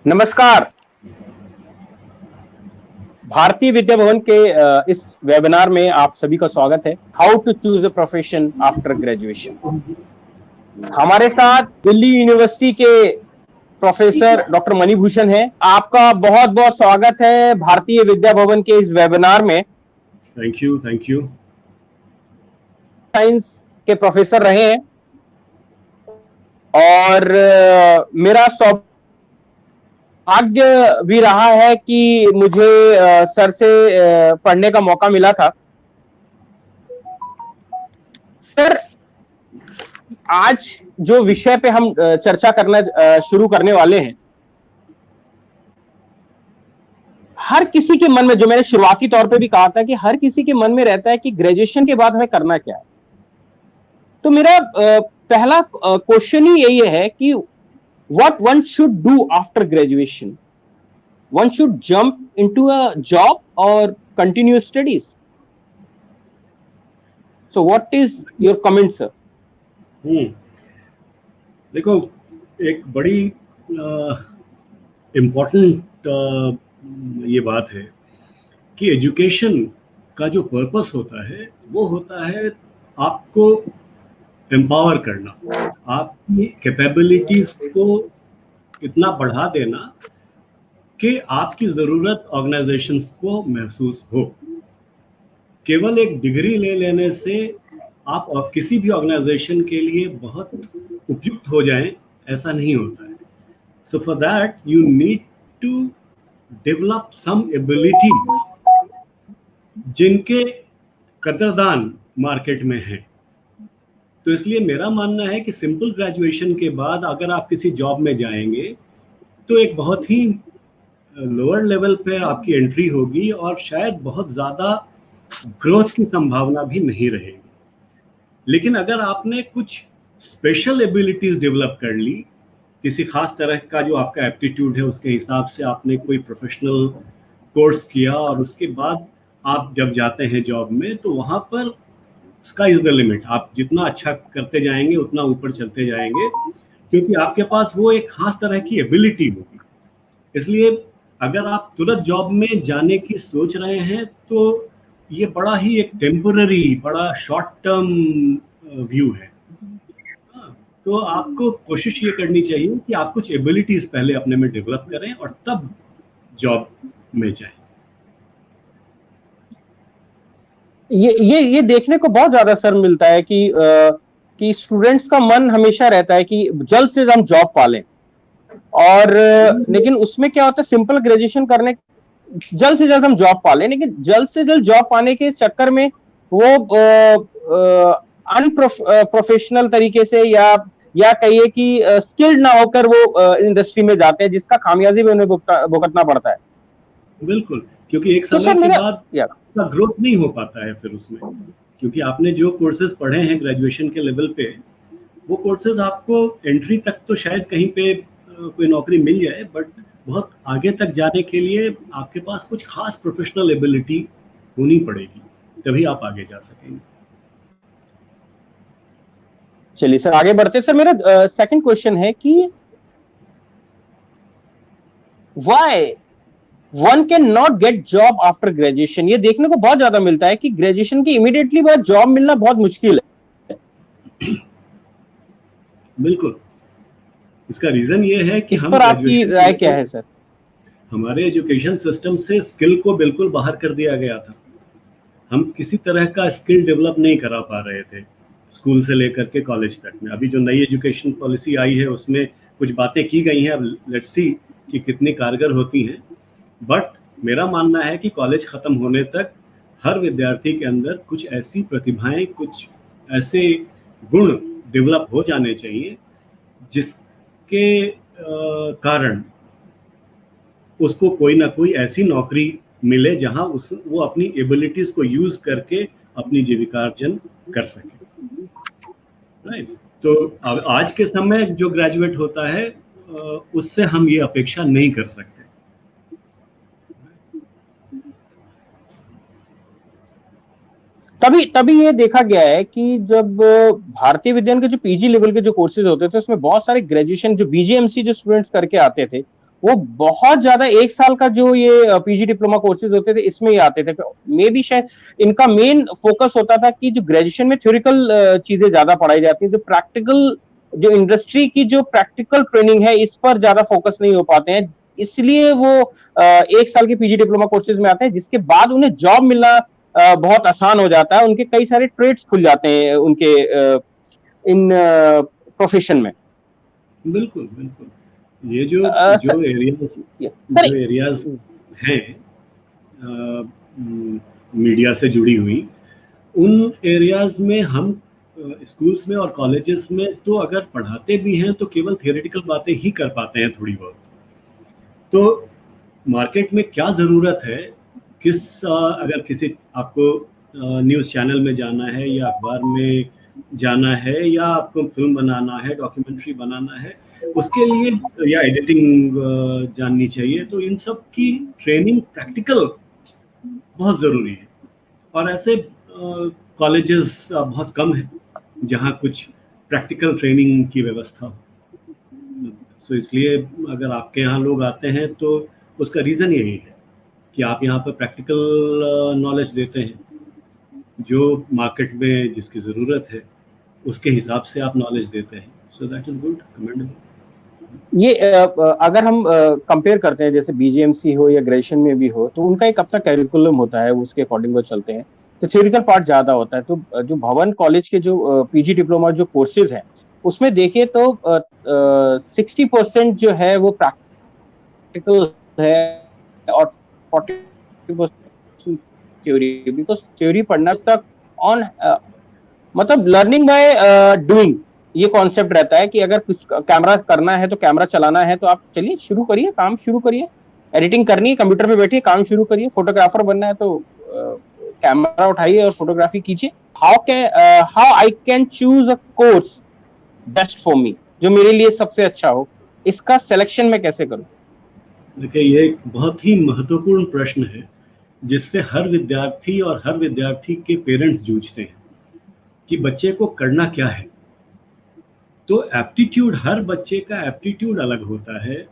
नमस्कार। भारतीय विद्या भवन के इस वेबिनार में आप सभी का स्वागत है। How to choose a profession after graduation. हमारे साथ दिल्ली यूनिवर्सिटी के प्रोफेसर डॉक्टर मणिभूषण हैं। आपका बहुत बहुत स्वागत है भारतीय विद्या भवन के इस वेबिनार में। Thank you. साइंस के प्रोफेसर रहे हैं और मेरा भाग्य भी रहा है कि मुझे सर से पढ़ने का मौका मिला था। सर, आज जो विषय पे हम चर्चा करना शुरू करने वाले हैं, हर किसी के मन में, जो मैंने शुरुआती तौर पे भी कहा था कि हर किसी के मन में रहता है कि ग्रेजुएशन के बाद हमें करना क्या है। तो मेरा पहला क्वेश्चन ही यही है कि what one should do after graduation. One should jump into a job or continue studies. So what is your comment, sir? देखो, एक बड़ी इम्पोर्टेंट ये बात है कि एजुकेशन का जो पर्पस होता है वो होता है आपको एम्पावर करना, आपकी कैपेबिलिटीज को इतना बढ़ा देना कि आपकी ज़रूरत ऑर्गेनाइजेशंस को महसूस हो। केवल एक डिग्री ले लेने से आप किसी भी ऑर्गेनाइजेशन के लिए बहुत उपयुक्त हो जाएं, ऐसा नहीं होता है। So for that you need to develop some abilities जिनके कदरदान मार्केट में हैं। तो इसलिए मेरा मानना है कि सिंपल ग्रेजुएशन के बाद अगर आप किसी जॉब में जाएंगे तो एक बहुत ही लोअर लेवल पे आपकी एंट्री होगी और शायद बहुत ज़्यादा ग्रोथ की संभावना भी नहीं रहेगी। लेकिन अगर आपने कुछ स्पेशल एबिलिटीज़ डेवलप कर ली, किसी खास तरह का जो आपका एप्टीट्यूड है उसके हिसाब से आपने कोई प्रोफेशनल कोर्स किया और उसके बाद आप जब जाते हैं जॉब में तो वहाँ पर स्काई इज द लिमिट। आप जितना अच्छा करते जाएंगे उतना ऊपर चलते जाएंगे, क्योंकि आपके पास वो एक खास तरह की एबिलिटी होगी। इसलिए अगर आप तुरंत जॉब में जाने की सोच रहे हैं तो ये बड़ा ही एक टेम्पररी, बड़ा शॉर्ट टर्म व्यू है। तो आपको कोशिश ये करनी चाहिए कि आप कुछ एबिलिटीज पहले अपने में डेवलप करें और तब जॉब में जाएं। ये देखने को बहुत ज्यादा सर मिलता है कि स्टूडेंट्स का मन हमेशा रहता है कि जल्द से जल्द जॉब पा लें, और लेकिन उसमें क्या होता है, सिंपल ग्रेजुएशन करने, जल्द से जल्द हम जॉब पा लें, लेकिन जल्द से जल्द जॉब पाने के चक्कर में वो अनप्रोफेशनल तरीके से या कहिए कि स्किल्ड ना होकर वो इंडस्ट्री में जाते हैं, जिसका खामियाजी भी उन्हें भुगतना पड़ता है। बिल्कुल, क्योंकि एक समय के बाद का ग्रोथ नहीं हो पाता है फिर उसमें, क्योंकि आपने जो कोर्सेज पढ़े हैं ग्रेजुएशन के लेवल पे, वो कोर्सेज आपको एंट्री तक तो शायद कहीं पे कोई नौकरी मिल जाए, बट बहुत आगे तक जाने के लिए आपके पास कुछ खास प्रोफेशनल एबिलिटी होनी पड़ेगी, तभी आप आगे जा सकेंगे। चलिए सर, आगे बढ़ते। सर, मेरा सेकंड क्वेश्चन है कि why one can not get job after graduation. ये देखने को बहुत ज्यादा मिलता है कि ग्रेजुएशन की इमीडिएटली बाद जॉब मिलना बहुत मुश्किल है। बिल्कुल, इसका रीजन ये है कि इस पर आपकी राय क्या है सर? हमारे एजुकेशन सिस्टम से स्किल को बिल्कुल बाहर कर दिया गया था। हम किसी तरह का स्किल डेवलप नहीं करा पा रहे थे स्कूल से लेकर के कॉलेज तक में। अभी जो नई एजुकेशन पॉलिसी आई है उसमें कुछ बातें की गई हैं, अब लेट्स सी कि कितनी कारगर होती हैं। बट मेरा मानना है कि कॉलेज ख़त्म होने तक हर विद्यार्थी के अंदर कुछ ऐसी प्रतिभाएं, कुछ ऐसे गुण डेवलप हो जाने चाहिए जिसके कारण उसको कोई ना कोई ऐसी नौकरी मिले जहां वो अपनी एबिलिटीज़ को यूज़ करके अपनी जीविकार्जन कर सके। राइट, तो आज के समय जो ग्रेजुएट होता है उससे हम ये अपेक्षा नहीं कर सकते। तभी ये देखा गया है कि जब भारतीय विद्यालय के जो पीजी लेवल के जो कोर्सेज होते थे उसमें बहुत सारे ग्रेजुएशन जो बीजीएमसी जो स्टूडेंट्स करके आते थे वो बहुत ज्यादा 1 साल का जो ये पीजी डिप्लोमा कोर्सेज होते थे इसमें ही आते थे। मे भी शायद इनका मेन फोकस होता था कि जो ग्रेजुएशन में थ्योरिकल चीजें ज्यादा पढ़ाई जाती है, जो प्रैक्टिकल, जो इंडस्ट्री की जो प्रैक्टिकल ट्रेनिंग है इस पर ज्यादा फोकस नहीं हो पाते हैं, इसलिए वो 1 साल के पीजी डिप्लोमा कोर्सेज में आते हैं, जिसके बाद उन्हें जॉब मिलना बहुत आसान हो जाता है, उनके कई सारे ट्रेड्स खुल जाते हैं उनके इन प्रोफेशन में। बिल्कुल बिल्कुल। ये जो एरियाज हैं मीडिया से जुड़ी हुई, उन एरियाज में हम स्कूल्स में और कॉलेजेस में तो अगर पढ़ाते भी हैं तो केवल थियोरेटिकल बातें ही कर पाते हैं थोड़ी बहुत। तो मार्केट में क्या ज़रूरत है, अगर किसी आपको न्यूज़ चैनल में जाना है या अखबार में जाना है या आपको फिल्म बनाना है, डॉक्यूमेंट्री बनाना है, उसके लिए या एडिटिंग जाननी चाहिए, तो इन सब की ट्रेनिंग प्रैक्टिकल बहुत ज़रूरी है। और ऐसे कॉलेजेस बहुत कम हैं जहाँ कुछ प्रैक्टिकल ट्रेनिंग की व्यवस्था हो। तो इसलिए अगर आपके यहाँ लोग आते हैं तो उसका रीज़न यही है कि आप यहाँ पर प्रैक्टिकल नॉलेज देते हैं, जो मार्केट में जिसकी ज़रूरत है उसके हिसाब से आप नॉलेज देते हैं। So that is good, commendable. ये अगर हम कंपेयर करते हैं, जैसे बीजीएमसी हो या ग्रेजुएशन में भी हो, तो उनका एक अपना कैरिकुलम होता है, उसके अकॉर्डिंग वो चलते हैं, तो थ्योरिकल पार्ट ज्यादा होता है। तो जो भवन कॉलेज के जो पीजी डिप्लोमा जो कोर्सेज हैं उसमें देखिए तो 60% जो है वो प्रैक्टिकल है और 40% थ्योरी, बिकॉज थ्योरी पढ़ना तक ऑन मतलब लर्निंग बाय डूइंग, ये कॉन्सेप्ट रहता है कि अगर कुछ कैमरा करना है तो कैमरा चलाना है तो आप चलिए शुरू करिए, काम शुरू करिए, एडिटिंग करनी है कंप्यूटर पे बैठिए, काम शुरू करिए, फोटोग्राफर बनना है तो कैमरा उठाइए और फोटोग्राफी कीजिए। How I can choose a course best for me, जो मेरे लिए सबसे अच्छा हो, इसका सिलेक्शन मैं कैसे करूं? देखिए, ये एक बहुत ही महत्वपूर्ण प्रश्न है जिससे हर विद्यार्थी और हर विद्यार्थी के पेरेंट्स जूझते हैं कि बच्चे को करना क्या है। तो एप्टीट्यूड, हर बच्चे का एप्टीट्यूड अलग होता है।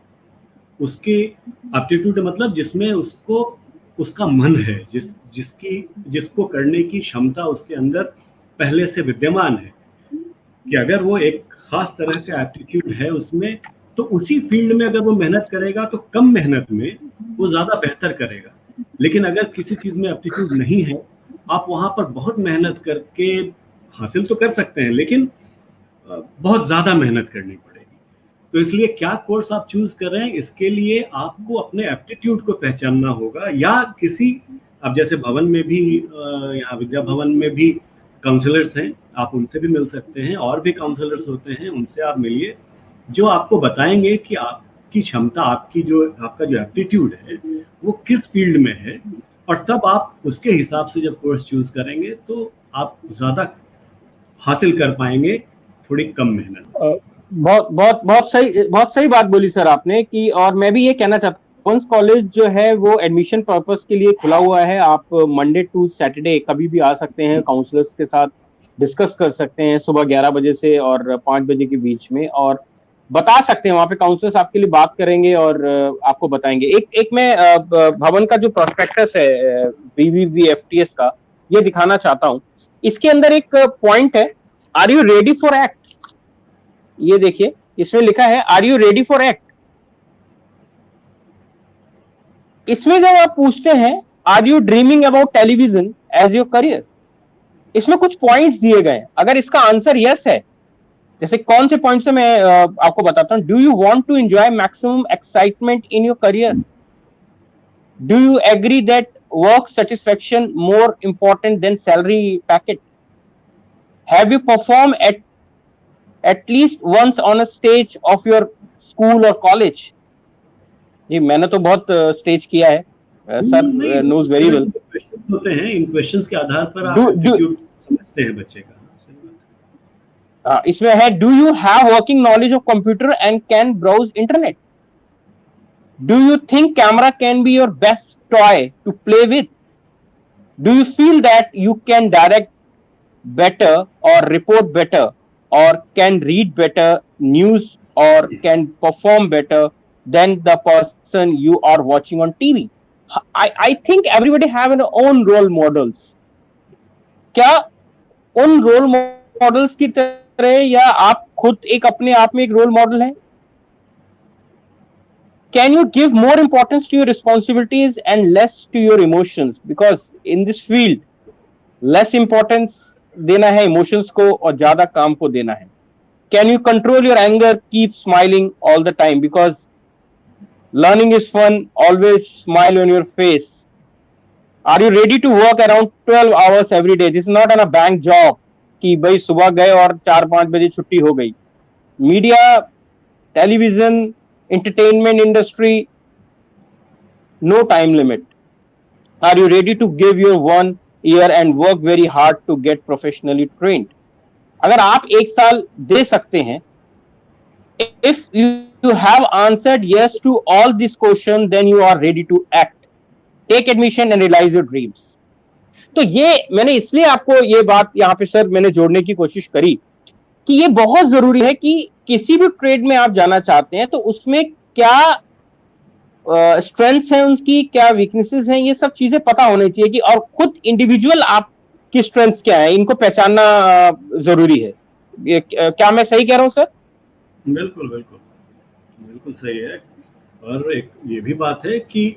उसके एप्टीट्यूड मतलब जिसमें उसको उसका मन है, जिसको करने की क्षमता उसके अंदर पहले से विद्यमान है, कि अगर वो एक खास तरह का एप्टीट्यूड है उसमें, तो उसी फील्ड में अगर वो मेहनत करेगा तो कम मेहनत में वो ज़्यादा बेहतर करेगा। लेकिन अगर किसी चीज़ में एप्टीट्यूड नहीं है, आप वहाँ पर बहुत मेहनत करके हासिल तो कर सकते हैं, लेकिन बहुत ज़्यादा मेहनत करनी पड़ेगी। तो इसलिए क्या कोर्स आप चूज़ कर रहे हैं, इसके लिए आपको अपने एप्टीट्यूड को पहचानना होगा। या किसी, अब जैसे भवन में भी, यहाँ विद्या भवन में भी काउंसलर्स हैं, आप उनसे भी मिल सकते हैं, और भी काउंसलर्स होते हैं, उनसे आप मिलिए, जो आपको बताएंगे कि आपकी क्षमता, आपका जो एप्टीट्यूड है वो किस फील्ड में है, और तब आप उसके हिसाब से जब कोर्स चूज़ करेंगे तो आप ज़्यादा हासिल कर पाएंगे थोड़ी कम मेहनत। बहुत सही बात बोली सर आपने कि, और मैं भी ये कहना चाहता हूँ, कॉलेज जो है वो एडमिशन पर्पस के लिए खुला हुआ है। आप मंडे टू सैटरडे कभी भी आ सकते हैं, काउंसलर्स के साथ डिस्कस कर सकते हैं सुबह 11 बजे से और 5 बजे के बीच में, और बता सकते हैं, वहाँ पे काउंसलर्स आपके लिए बात करेंगे और आपको बताएंगे। एक मैं भवन का जो प्रोस्पेक्टस है BBVFTS का, ये दिखाना चाहता हूँ। इसके अंदर एक पॉइंट है, are you ready for act. ये देखिए, इसमें लिखा है are you ready for act. इसमें जब आप पूछते हैं are you dreaming about television as your career, इसमें कुछ पॉइंट्स दिए गए। अगर इसका आंसर यस है, जैसे कौन से पॉइंट से मैं आपको बताता हूं। Do you want to enjoy maximum excitement in your career? Do you agree that work satisfaction more important than salary packet? Have you perform at least once on a stage of your school or college? ये मैंने तो बहुत stage किया है, sir knows very well। होते हैं, इन questions के आधार पर आप एप्टीट्यूड समझते हैं बच्चे का। इसमें है do you have working knowledge of computer and can browse internet? Do you think camera can be your best toy to play with? Do you feel that you can direct better और report better, or can read better news, or can perform better than the person you are watching on TV. I think everybody have an own role models. क्या उन role models की तरह या आप खुद एक अपने आप में एक रोल मॉडल हैं? Can you give more importance to your responsibilities and less to your emotions? Because in this field, less importance देना है emotions को और ज्यादा काम को देना है. Can you control your anger, keep smiling all the time? Because learning is fun, always smile on your face. Are you ready to work around 12 hours every day? This is not an a bank job कि भाई सुबह गए और 4-5 बजे छुट्टी हो गई. Media, television, entertainment industry, no time limit. Are you ready to give your 1 year and work very hard to get professionally trained? अगर आप 1 साल दे सकते हैं, if you have answered yes to all these questions, then you are ready to act. Take admission and realize your dreams. तो ये मैंने इसलिए आपको ये बात यहाँ पे सर मैंने जोड़ने की कोशिश करी कि ये बहुत जरूरी है कि किसी भी ट्रेड में आप जाना चाहते हैं तो उसमें क्या स्ट्रेंथ्स हैं उनकी, क्या वीकनेसेस हैं, ये सब चीजें पता होनी चाहिए कि और खुद इंडिविजुअल आपकी स्ट्रेंथ्स क्या है, इनको पहचानना जरूरी है. क्या मैं सही कह रहा हूँ सर? बिल्कुल बिल्कुल बिल्कुल सही है. और एक ये भी बात है कि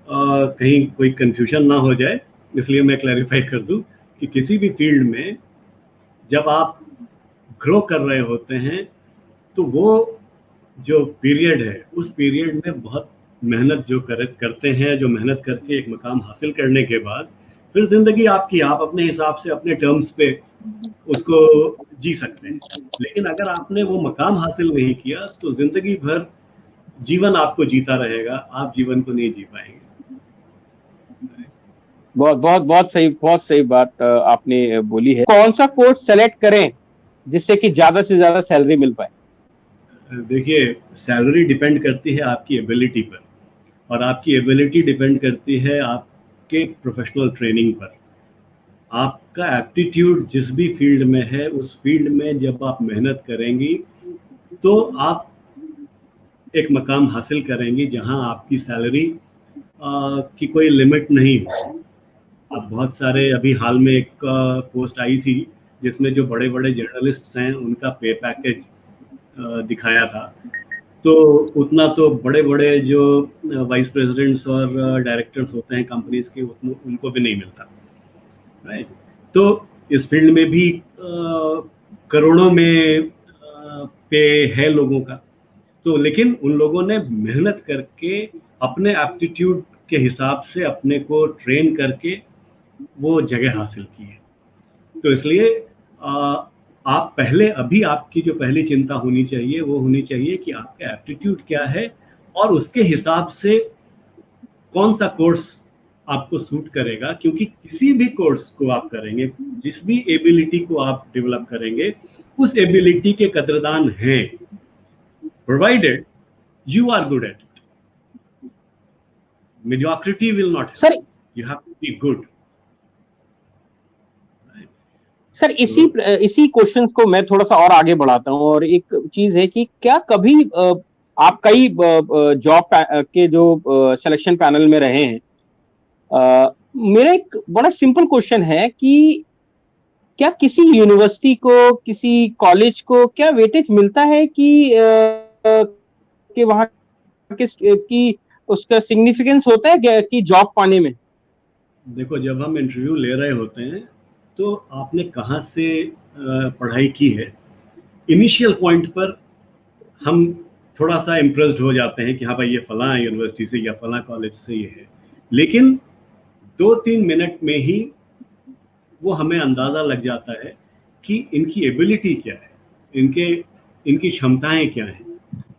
कहीं कोई कंफ्यूजन ना हो जाए, इसलिए मैं क्लैरिफाई कर दूं कि किसी भी फील्ड में जब आप ग्रो कर रहे होते हैं तो वो जो पीरियड है उस पीरियड में बहुत मेहनत जो करते हैं, जो मेहनत करके एक मकाम हासिल करने के बाद फिर जिंदगी आपकी, आप अपने हिसाब से अपने टर्म्स पे उसको जी सकते हैं. लेकिन अगर आपने वो मकाम हासिल नहीं किया तो जिंदगी भर जीवन आपको जीता रहेगा, आप जीवन को नहीं जी पाएंगे. बहुत सही बात आपने बोली है. कौन सा कोर्स सेलेक्ट करें जिससे कि ज्यादा से ज्यादा सैलरी मिल पाए? देखिए, सैलरी डिपेंड करती है आपकी एबिलिटी पर और आपकी एबिलिटी डिपेंड करती है आपके प्रोफेशनल ट्रेनिंग पर. आपका एप्टीट्यूड जिस भी फील्ड में है उस फील्ड में जब आप मेहनत करेंगी तो आप एक मकाम हासिल करेंगी जहां आपकी सैलरी की कोई लिमिट नहीं हो. अब बहुत सारे, अभी हाल में एक पोस्ट आई थी जिसमें जो बड़े बड़े जर्नलिस्ट्स हैं उनका पे पैकेज दिखाया था, तो उतना तो बड़े बड़े जो वाइस प्रेसिडेंट्स और डायरेक्टर्स होते हैं कंपनीज के उनको भी नहीं मिलता, राइट. तो इस फील्ड में भी करोड़ों में पे है लोगों का, तो लेकिन उन लोगों ने मेहनत करके अपने एप्टीट्यूड के हिसाब से अपने को ट्रेन करके वो जगह हासिल की है. तो इसलिए आप पहले, अभी आपकी जो पहली चिंता होनी चाहिए वो होनी चाहिए कि आपका एप्टीट्यूड क्या है और उसके हिसाब से कौन सा कोर्स आपको सूट करेगा. क्योंकि किसी भी कोर्स को आप करेंगे, जिस भी एबिलिटी को आप डेवलप करेंगे, उस एबिलिटी के कदरदान हैं, provided you are good at it. mediocrity will not help. Sir, you have to be good. Sir इसी क्वेश्चंस को मैं थोड़ा सा और आगे बढ़ाता हूं. और एक चीज है कि क्या कभी आप कई जॉब के जो सिलेक्शन पैनल में रहे हैं, मेरा एक बड़ा सिंपल क्वेश्चन है कि क्या किसी यूनिवर्सिटी को, किसी कॉलेज को क्या वेटेज मिलता है कि वहां की उसका सिग्निफिकेंस होता है कि जॉब पाने में? देखो, जब हम इंटरव्यू ले रहे होते हैं तो आपने कहाँ से पढ़ाई की है, इनिशियल पॉइंट पर हम थोड़ा सा इम्प्रेस्ड हो जाते हैं कि हाँ भाई ये फलां यूनिवर्सिटी से या फलां कॉलेज से ये है. लेकिन 2-3 मिनट में ही वो हमें अंदाज़ा लग जाता है कि इनकी एबिलिटी क्या है, इनकी क्षमताएं क्या हैं.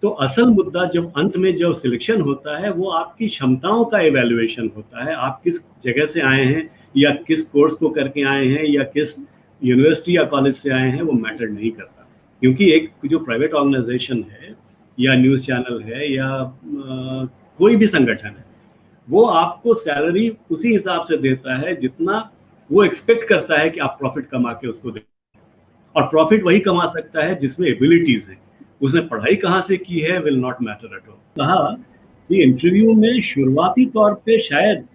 तो असल मुद्दा जब अंत में जो सिलेक्शन होता है वो आपकी क्षमताओं का एवेल्युएशन होता है. आप किस जगह से आए हैं या किस कोर्स को करके आए हैं या किस यूनिवर्सिटी या कॉलेज से आए हैं, वो मैटर नहीं करता. क्योंकि एक जो प्राइवेट ऑर्गेनाइजेशन है या न्यूज़ चैनल है या कोई भी संगठन है, वो आपको सैलरी उसी हिसाब से देता है जितना वो एक्सपेक्ट करता है कि आप प्रॉफिट कमा के उसको दें. और प्रॉफिट वही कमा सकता है जिसमें एबिलिटीज़ हैं. उसने पढ़ाई कहाँ से की है will not matter at all. कहा कि इंटरव्यू में शुरुआती तौर पे शायद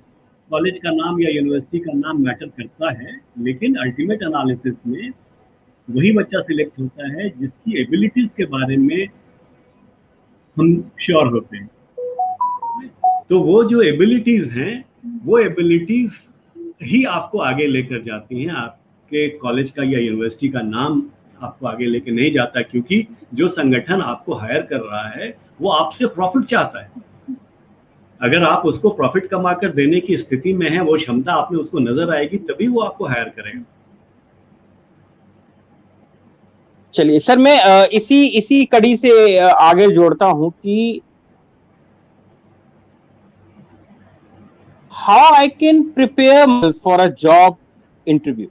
कॉलेज का नाम या यूनिवर्सिटी का नाम मैटर करता है, लेकिन अल्टीमेट एनालिसिस में वही बच्चा सिलेक्ट होता है जिसकी एबिलिटीज के बारे में हम श्योर होते हैं। तो वो जो एबिलिटीज हैं, वो एबिलिटीज ही आपको आगे लेकर जाती हैं। आपके कॉलेज का या यूनिवर्सिटी का नाम आपको आगे लेके नहीं जाता, क्योंकि जो संगठन आपको हायर कर रहा है वो आपसे प्रॉफिट चाहता है। अगर आप उसको प्रॉफिट कमा कर देने की स्थिति में है, वो क्षमता आप में उसको नजर आएगी, तभी वो आपको हायर करेगा। चलिए सर, मैं इसी कड़ी से आगे जोड़ता हूं कि how I can prepare for a job interview.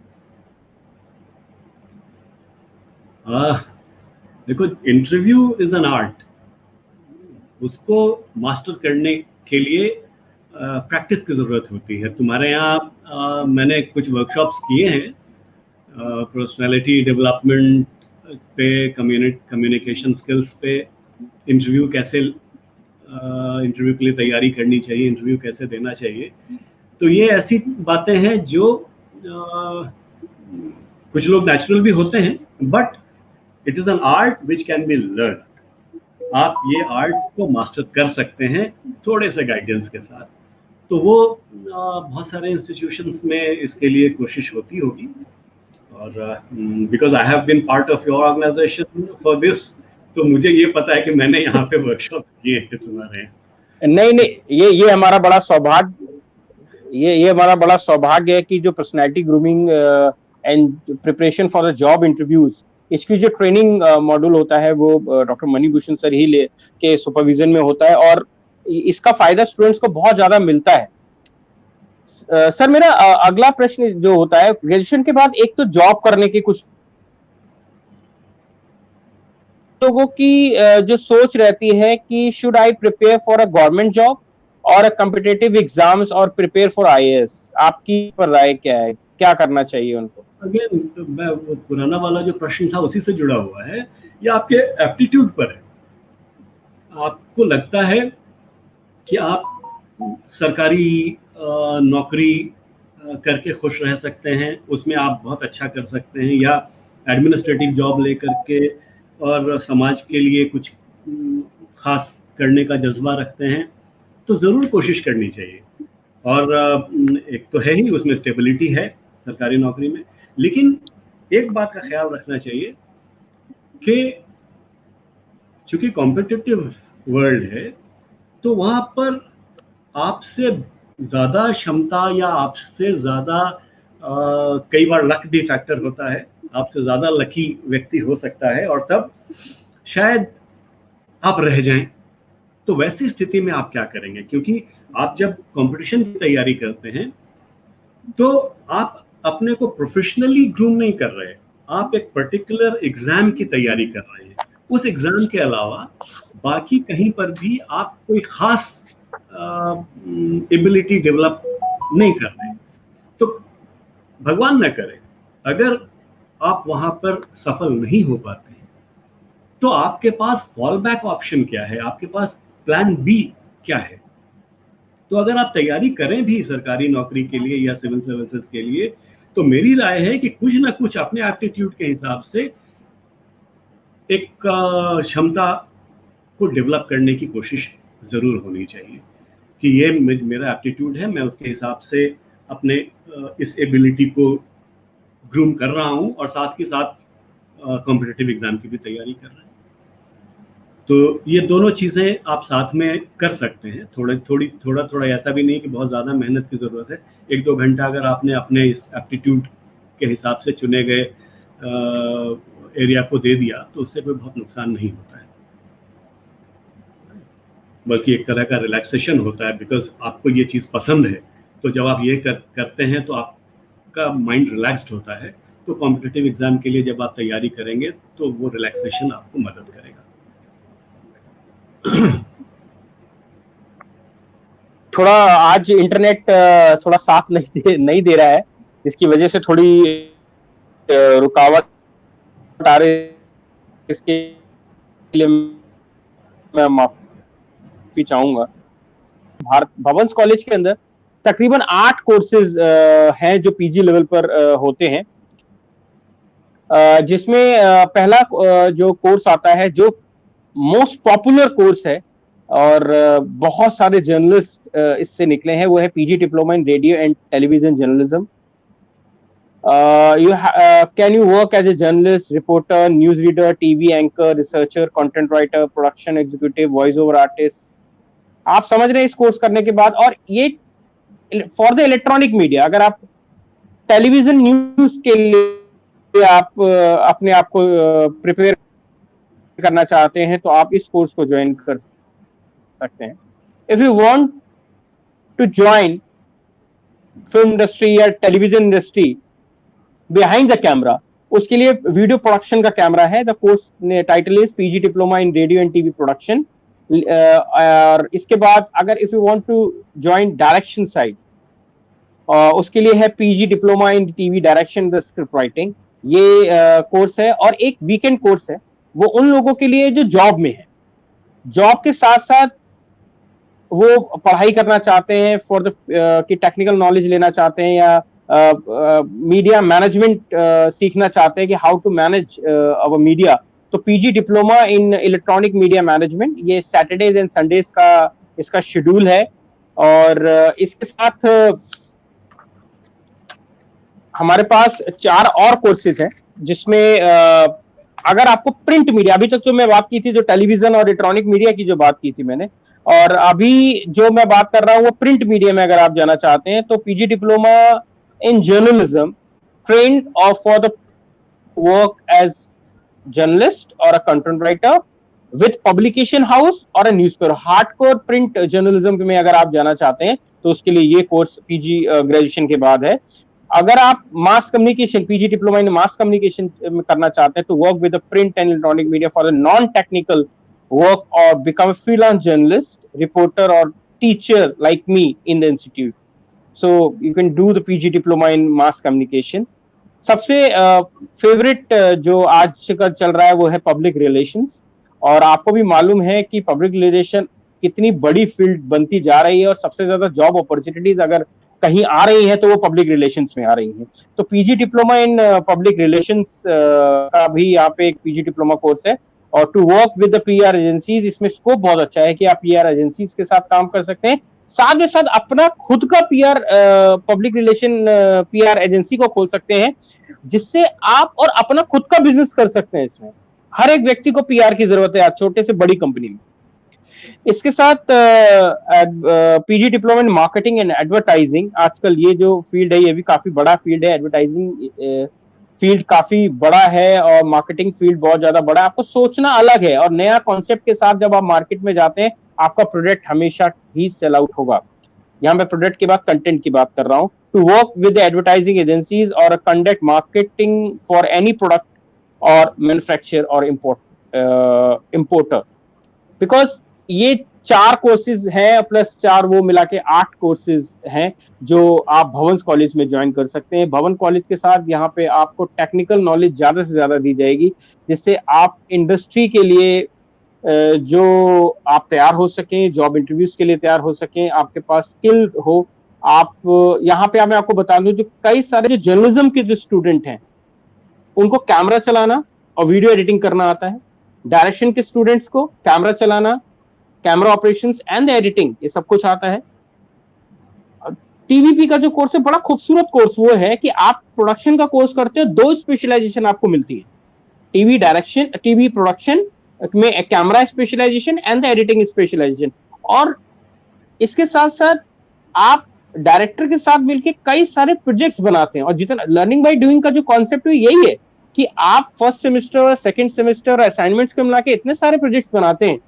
देखो, इंटरव्यू इज एन आर्ट। उसको मास्टर करने के लिए प्रैक्टिस की जरूरत होती है। तुम्हारे यहाँ मैंने कुछ वर्कशॉप्स किए हैं पर्सनालिटी डेवलपमेंट पे, कम्युनिकेशन स्किल्स पे, इंटरव्यू कैसे इंटरव्यू के लिए तैयारी करनी चाहिए, इंटरव्यू कैसे देना चाहिए। तो ये ऐसी बातें हैं जो कुछ लोग नेचुरल भी होते हैं, but it is an art which can be learn. आप ये आर्ट को मास्टर कर सकते हैं थोड़े से गाइडेंस के साथ। तो वो बहुत सारे इंस्टीट्यूशंस में इसके लिए कोशिश होती होगी, और because I have been part of your organisation for this, तो मुझे ये पता है कि मैंने यहाँ पे वर्कशॉप किए हैं तुम्हारे। नहीं, ये हमारा बड़ा सौभाग्य, ये हमारा बड़ा सौभाग्य है कि जो personality grooming and preparation for the job interviews, इसकी जो ट्रेनिंग मॉड्यूल होता है वो डॉक्टर मणिभूषण सर ही के सुपरविजन में होता है, और इसका फायदा स्टूडेंट्स को बहुत ज्यादा मिलता है। सर, मेरा अगला प्रश्न जो होता है, ग्रेजुएशन के बाद एक तो जॉब करने की कुछ लोगों की जो सोच रहती है कि should I prepare for a government job और कॉम्पिटिटिव एग्जाम्स और प्रिपेयर फॉर आईएएस, आपकी पर राय क्या है, क्या करना चाहिए उनको? अगेन, मैं पुराना वाला जो प्रश्न था उसी से जुड़ा हुआ है, ये आपके एप्टीट्यूड पर है। आपको लगता है कि आप सरकारी नौकरी करके खुश रह सकते हैं, उसमें आप बहुत अच्छा कर सकते हैं, या एडमिनिस्ट्रेटिव जॉब लेकर के और समाज के लिए कुछ खास करने का जज्बा रखते हैं, तो ज़रूर कोशिश करनी चाहिए। और एक तो है ही, उसमें स्टेबिलिटी है सरकारी नौकरी में, लेकिन एक बात का ख्याल रखना चाहिए कि चूंकि कॉम्पिटिटिव वर्ल्ड है, तो वहाँ पर आपसे ज़्यादा क्षमता या आपसे ज़्यादा कई बार लक भी फैक्टर होता है, आपसे ज़्यादा लकी व्यक्ति हो सकता है, और तब शायद आप रह जाएं। तो वैसी स्थिति में आप क्या करेंगे? क्योंकि आप जब कंपटीशन की तैयारी करते हैं तो आप अपने को प्रोफेशनली ग्रूम नहीं कर रहे, आप एक पर्टिकुलर एग्जाम की तैयारी कर रहे हैं। उस एग्जाम के अलावा बाकी कहीं पर भी आप कोई खास एबिलिटी डेवलप नहीं कर रहे। तो भगवान न करे अगर आप वहां पर सफल नहीं हो पाते, तो आपके पास फॉल बैक ऑप्शन क्या है, आपके पास प्लान बी क्या है? तो अगर आप तैयारी करें भी सरकारी नौकरी के लिए या सिविल सर्विसेज के लिए, तो मेरी राय है कि कुछ ना कुछ अपने एप्टीट्यूड के हिसाब से एक क्षमता को डेवलप करने की कोशिश जरूर होनी चाहिए कि ये मेरा एप्टीट्यूड है, मैं उसके हिसाब से अपने इस एबिलिटी को ग्रूम कर रहा हूँ, और साथ ही साथ कॉम्पिटिटिव एग्जाम की भी तैयारी कर रहे हैं। तो ये दोनों चीज़ें आप साथ में कर सकते हैं। थोड़ा ऐसा भी नहीं कि बहुत ज़्यादा मेहनत की ज़रूरत है। 1-2 घंटा अगर आपने अपने इस एप्टीट्यूड के हिसाब से चुने गए एरिया को दे दिया, तो उससे कोई बहुत नुकसान नहीं होता है, बल्कि एक तरह का रिलैक्सेशन होता है। बिकॉज आपको ये चीज़ पसंद है, तो जब आप ये करते हैं तो आपका माइंड रिलैक्स्ड होता है। तो कॉम्पिटिटिव एग्जाम के लिए जब आप तैयारी करेंगे तो वो रिलैक्सेशन आपको मदद करेगा। थोड़ा आज इंटरनेट थोड़ा साथ नहीं दे रहा है, इसकी वजह से थोड़ी रुकावट आ रही है। इसके लिए लिए मैं माफी चाहूंगा। भारत भवंस कॉलेज के अंदर तकरीबन 8 कोर्सेज हैं जो पीजी लेवल पर होते हैं, जिसमें पहला जो कोर्स आता है, जो मोस्ट पॉपुलर कोर्स है और बहुत सारे जर्नलिस्ट इससे निकले हैं, वो है PG diploma in radio and television journalism. Can you work as a journalist, reporter, news reader, TV anchor, researcher, content writer, production executive, voice over artist? आप समझ रहे हैं इस कोर्स करने के बाद। और ये फॉर द इलेक्ट्रॉनिक मीडिया, अगर आप टेलीविजन न्यूज के लिए आप अपने आप को प्रिपेयर करना चाहते हैं तो आप इस कोर्स को ज्वाइन कर सकते हैं। If you want to join film industry या television industry behind the camera, उसके लिए वीडियो प्रोडक्शन का कैमरा है। The course title is PG diploma in radio and TV production. और इसके बाद अगर if you want to join direction side, उसके लिए है PG diploma in TV direction the script writing. ये कोर्स है। और एक वीकेंड कोर्स है, वो उन लोगों के लिए जो जॉब में है, जॉब के साथ साथ वो पढ़ाई करना चाहते हैं for the key technical knowledge लेना चाहते हैं या मीडिया मैनेजमेंट सीखना चाहते हैं कि how to manage our media. तो PG diploma in electronic media management, ये सैटरडेज एंड संडेज का इसका शेड्यूल है। और इसके साथ हमारे पास 4 और कोर्सेज हैं, जिसमें अगर आपको प्रिंट मीडिया, अभी तक जो मैं बात की थी जो टेलीविजन और इलेक्ट्रॉनिक मीडिया की जो बात की थी मैंने, और अभी जो मैं बात कर रहा हूं वो प्रिंट मीडिया में अगर आप जाना चाहते हैं तो PG diploma in journalism trained और for the work as journalist और a content writer with publication house और a newspaper. Hardcore print journalism में अगर आप जाना चाहते हैं तो उसके लिए ये कोर्स पीजी ग्रेजुएशन के बाद है। अगर आप मास कम्युनिकेशन, पीजी डिप्लोमा इन मास कम्युनिकेशन में करना चाहते हैं तो work with the print and electronic media for the non technical work or become a freelance journalist, reporter or teacher like me in the institute. So you can do the PG diploma in mass communication. सबसे favourite जो आज का चल रहा है वो है public relations. और आपको भी मालूम है कि पब्लिक रिलेशन कितनी बड़ी फील्ड बनती जा रही है और सबसे ज्यादा जॉब अपॉर्चुनिटीज अगर कहीं आ रही है तो वो पब्लिक रिलेशंस में आ रही है। तो PG diploma in public relations का भी यहाँ पे एक पीजी डिप्लोमा कोर्स है। और to work with the PR agencies, इसमें स्कोप बहुत अच्छा है कि आप पीआर एजेंसीज के साथ काम कर सकते हैं, साथ ही साथ अपना खुद का PR public relation PR agency को खोल सकते हैं, जिससे आप और अपना खुद का बिजनेस कर सकते हैं। इसमें हर एक व्यक्ति को पीआर की जरूरत है आज छोटे से बड़ी कंपनी में। इसके साथ PG diploma in marketing and advertising, आजकल ये जो फील्ड है ये भी काफी बड़ा फील्ड है। एडवर्टाइजिंग फील्ड काफी बड़ा है और मार्केटिंग फील्ड बहुत ज्यादा बड़ा है। आपको सोचना अलग है और नया कॉन्सेप्ट के साथ जब आप मार्केट में जाते हैं आपका प्रोडक्ट हमेशा ही सेल आउट होगा। यहाँ मैं प्रोडक्ट के बाद कंटेंट की बात कर रहा हूँ। To work with advertising agencies और conduct marketing for any product और मैन्युफैक्चर और इम्पोर्टर। बिकॉज ये 4 कोर्सेज हैं प्लस 4 वो मिला के 8 कोर्सेज हैं जो आप भवंस कॉलेज में ज्वाइन कर सकते हैं। भवन कॉलेज के साथ यहाँ पे आपको टेक्निकल नॉलेज ज्यादा से ज्यादा दी जाएगी, जिससे आप इंडस्ट्री के लिए जो आप तैयार हो सकें, जॉब इंटरव्यूज के लिए तैयार हो सकें, आपके पास स्किल हो। आप यहाँ पे मैं आपको बता दूं, जो कई सारे जो जर्नलिज्म के जो स्टूडेंट हैं उनको कैमरा चलाना और वीडियो एडिटिंग करना आता है। डायरेक्शन के स्टूडेंट्स को कैमरा चलाना, कैमरा ऑपरेशंस एंड एडिटिंग, ये सब कुछ आता है। टीवीपी का जो कोर्स है बड़ा खूबसूरत कोर्स वो है कि आप प्रोडक्शन का कोर्स करते हो, 2 स्पेशलाइजेशन आपको मिलती है, टीवी डायरेक्शन, टीवी प्रोडक्शन में camera specialisation and the editing specialisation. और इसके साथ साथ आप डायरेक्टर के साथ मिलकर कई सारे प्रोजेक्ट्स बनाते हैं। और जितना लर्निंग बाय डूइंग का जो कॉन्सेप्ट है यही है कि आप फर्स्ट सेमेस्टर और सेकंड सेमेस्टर और असाइनमेंट्स को मिला के इतने सारे प्रोजेक्ट्स बनाते हैं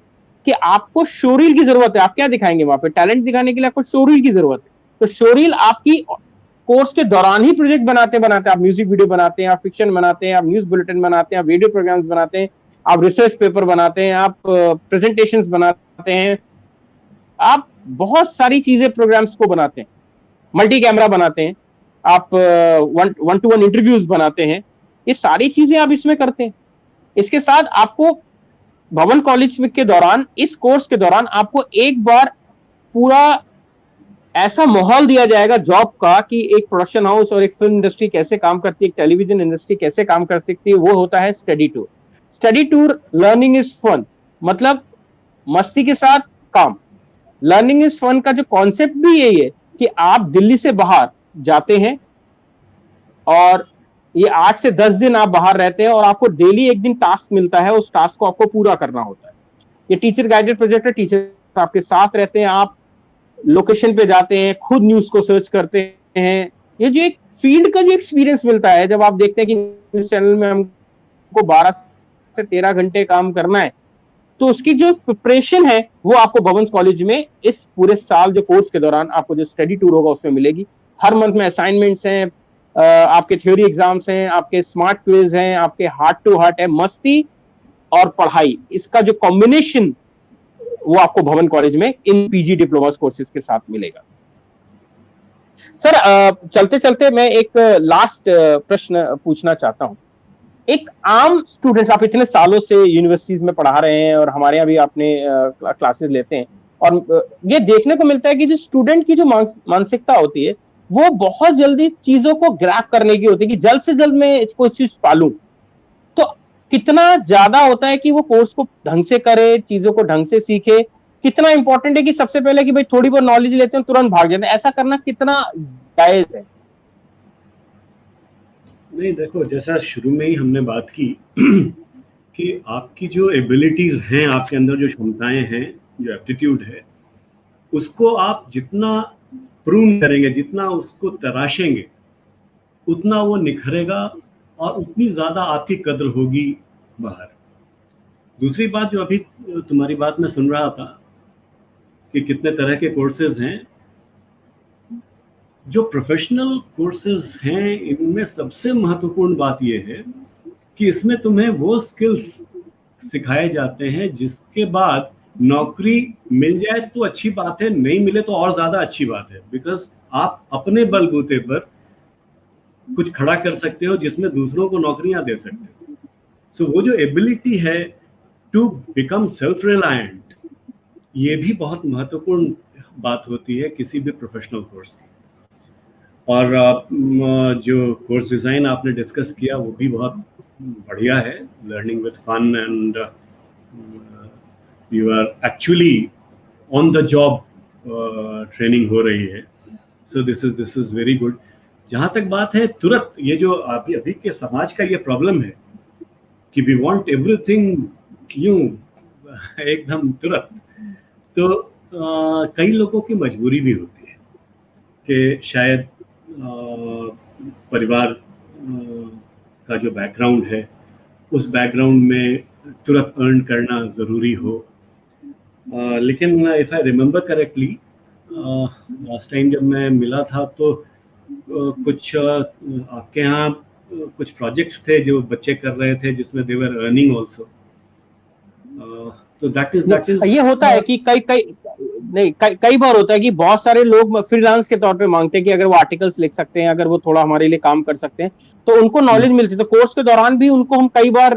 कि आपको शोरील की जरूरत है। आप क्या दिखाएंगे वहां पे? टैलेंट दिखाने के लिए आपको शोरील की जरूरत है। तो शोरील आपकी कोर्स के दौरान ही प्रोजेक्ट बनाते बनाते आप म्यूजिक वीडियो बनाते हैं, आप फिक्शन बनाते हैं, आप न्यूज बुलेटिन बनाते हैं, आप वीडियो प्रोग्राम्स बनाते हैं, आप रिसर्च पेपर बनाते हैं, आप प्रेजेंटेशंस बनाते हैं, आप बहुत सारी चीजें प्रोग्राम्स को बनाते हैं, मल्टी कैमरा बनाते हैं, आप 1-to-1 इंटरव्यूज बनाते हैं। ये सारी चीजें आप इसमें करते हैं। इसके साथ आपको भवन कॉलेज के दौरान, इस कोर्स के दौरान आपको एक बार पूरा ऐसा माहौल दिया जाएगा जॉब का कि एक प्रोडक्शन हाउस और एक फिल्म इंडस्ट्री कैसे काम करती है, एक टेलीविजन इंडस्ट्री कैसे काम कर सकती है। वो होता है study tour. Study tour, learning is fun, मतलब मस्ती के साथ काम। लर्निंग इज फन का जो कॉन्सेप्ट भी यही है कि आप दिल्ली से बाहर जाते हैं और ये 8 से 10 दिन आप बाहर रहते हैं और आपको डेली एक दिन टास्क मिलता है, उस टास्क को आपको पूरा करना होता है। ये टीचर गाइडेड प्रोजेक्ट है, टीचर आपके साथ रहते हैं, आप लोकेशन पे जाते हैं, खुद न्यूज को सर्च करते हैं। ये जो एक फील्ड का जो एक्सपीरियंस मिलता है, जब आप देखते हैं कि न्यूज चैनल में हमको 12 से 13 घंटे काम करना है, तो उसकी जो प्रिपरेशन है वो आपको भवन कॉलेज में इस पूरे साल जो कोर्स के दौरान आपको जो स्टडी टूर होगा उसमें मिलेगी। हर मंथ में असाइनमेंट्स हैं, आपके थ्योरी एग्जाम्स हैं, आपके स्मार्ट क्विज हैं, आपके हार्ट टू हार्ट है। मस्ती और पढ़ाई, इसका जो कॉम्बिनेशन वो आपको भवन कॉलेज में इन पीजी डिप्लोमा कोर्सेज के साथ मिलेगा। सर चलते चलते मैं एक लास्ट प्रश्न पूछना चाहता हूं। एक आम स्टूडेंट्स, आप इतने सालों से यूनिवर्सिटीज में पढ़ा रहे हैं और हमारे यहाँ भी आपने क्लासेस लेते हैं, और ये देखने को मिलता है कि जो स्टूडेंट की जो मानसिकता होती है वो बहुत जल्दी चीजों को ग्रैब करने की होती है कि जल्द से जल्द मैं कोई चीज पालूं। तो कितना ज्यादा होता है कि वो कोर्स को ढंग से करे, चीजों को ढंग से सीखे, कितना इंपॉर्टेंट है कि सबसे पहले कि भाई थोड़ी बहुत नॉलेज लेते हैं तुरंत भाग जाते हैं, ऐसा करना कितना जायज है? नहीं, देखो, जैसा शुरू में ही हमने बात की कि आपकी जो एबिलिटीज हैं, आपके अंदर जो क्षमताएं हैं, जो एप्टीट्यूड है, उसको आप जितना प्रूव करेंगे, जितना उसको तराशेंगे, उतना वो निखरेगा और उतनी ज्यादा आपकी कद्र होगी बाहर। दूसरी बात, जो अभी तुम्हारी बात में सुन रहा था कि कितने तरह के कोर्सेज हैं, जो प्रोफेशनल कोर्सेज हैं इनमें सबसे महत्वपूर्ण बात यह है कि इसमें तुम्हें वो स्किल्स सिखाए जाते हैं जिसके बाद नौकरी मिल जाए तो अच्छी बात है, नहीं मिले तो और ज्यादा अच्छी बात है, बिकॉज आप अपने बलबूते पर कुछ खड़ा कर सकते हो जिसमें दूसरों को नौकरियां दे सकते हो। सो वो जो एबिलिटी है टू बिकम सेल्फ रिलायंट, ये भी बहुत महत्वपूर्ण बात होती है किसी भी प्रोफेशनल कोर्स की। और जो कोर्स डिज़ाइन आपने डिस्कस किया वो भी बहुत बढ़िया है, learning with fun and you are actually on the job training हो रही है। So this is very good. जहाँ तक बात है तुरंत, ये जो अभी के समाज का ये प्रॉब्लम है कि वी वांट एवरीथिंग यूं एकदम तुरंत, तो कई लोगों की मजबूरी भी होती है कि शायद परिवार का जो बैकग्राउंड है, उस बैकग्राउंड में तुरंत अर्न करना ज़रूरी हो। लेकिन if I remember correctly, last time जब मैं मिला था तो कुछ आपके यहाँ कुछ प्रोजेक्ट्स थे जो बच्चे कर रहे थे जिसमें दे वर अर्निंग आल्सो। तो दैट इज ये होता है कि कई बार होता है कि बहुत सारे लोग फ्रीलांस के तौर पे मांगते हैं कि अगर वो आर्टिकल्स लिख सकते हैं, अगर वो थोड़ा हमारे लिए काम कर सकते हैं तो उनको नॉलेज मिलती है। तो कोर्स के दौरान भी उनको हम कई बार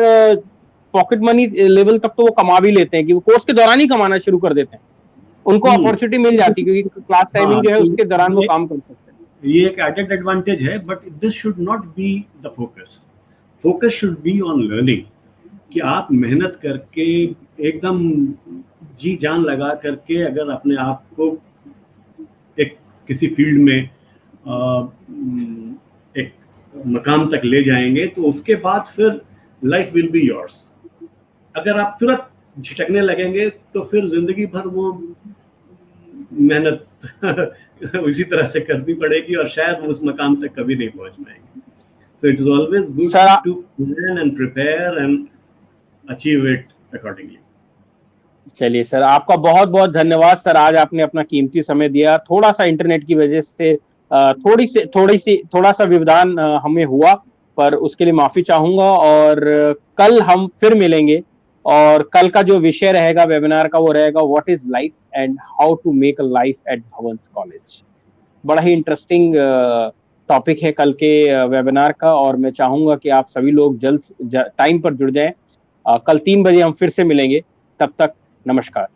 पॉकेट मनी लेवल तक तो वो कमा भी लेते हैं कि वो कोर्स के दौरान ही कमाना शुरू कर देते हैं, उनको अपॉर्चुनिटी मिल जाती है क्योंकि क्लास टाइमिंग जो है उसके दौरान वो काम कर सकते हैं। ये एक एडेड एडवांटेज है, but this should not be the focus. Focus should be on learning, कि आप मेहनत करके एकदम जी जान लगा करके अगर अपने आप को एक किसी फील्ड में एक मकाम तक ले जाएंगे तो उसके बाद फिर लाइफ विल बी योर्स। अगर आप तुरंत झिटकने लगेंगे तो फिर जिंदगी भर वो मेहनत उसी तरह से करनी पड़ेगी और शायद वो उस मकाम तक कभी नहीं पहुंच पाएंगे। So it is always good to plan and prepare and achieve it accordingly. चलिए सर, आपका बहुत बहुत धन्यवाद सर, आज आपने अपना कीमती समय दिया। थोड़ा सा इंटरनेट की वजह से थोड़ा सा व्यवधान हमें हुआ, पर उसके लिए माफी चाहूंगा। और कल हम फिर मिलेंगे और कल का जो विषय रहेगा वेबिनार का वो रहेगा what is life and how to make a life at Bhavan college. बड़ा ही इंटरेस्टिंग टॉपिक है कल के वेबिनार का, और मैं चाहूंगा कि आप सभी लोग जल्द टाइम पर जुड़ जाएं। कल 3 बजे हम फिर से मिलेंगे, तब तक नमस्कार।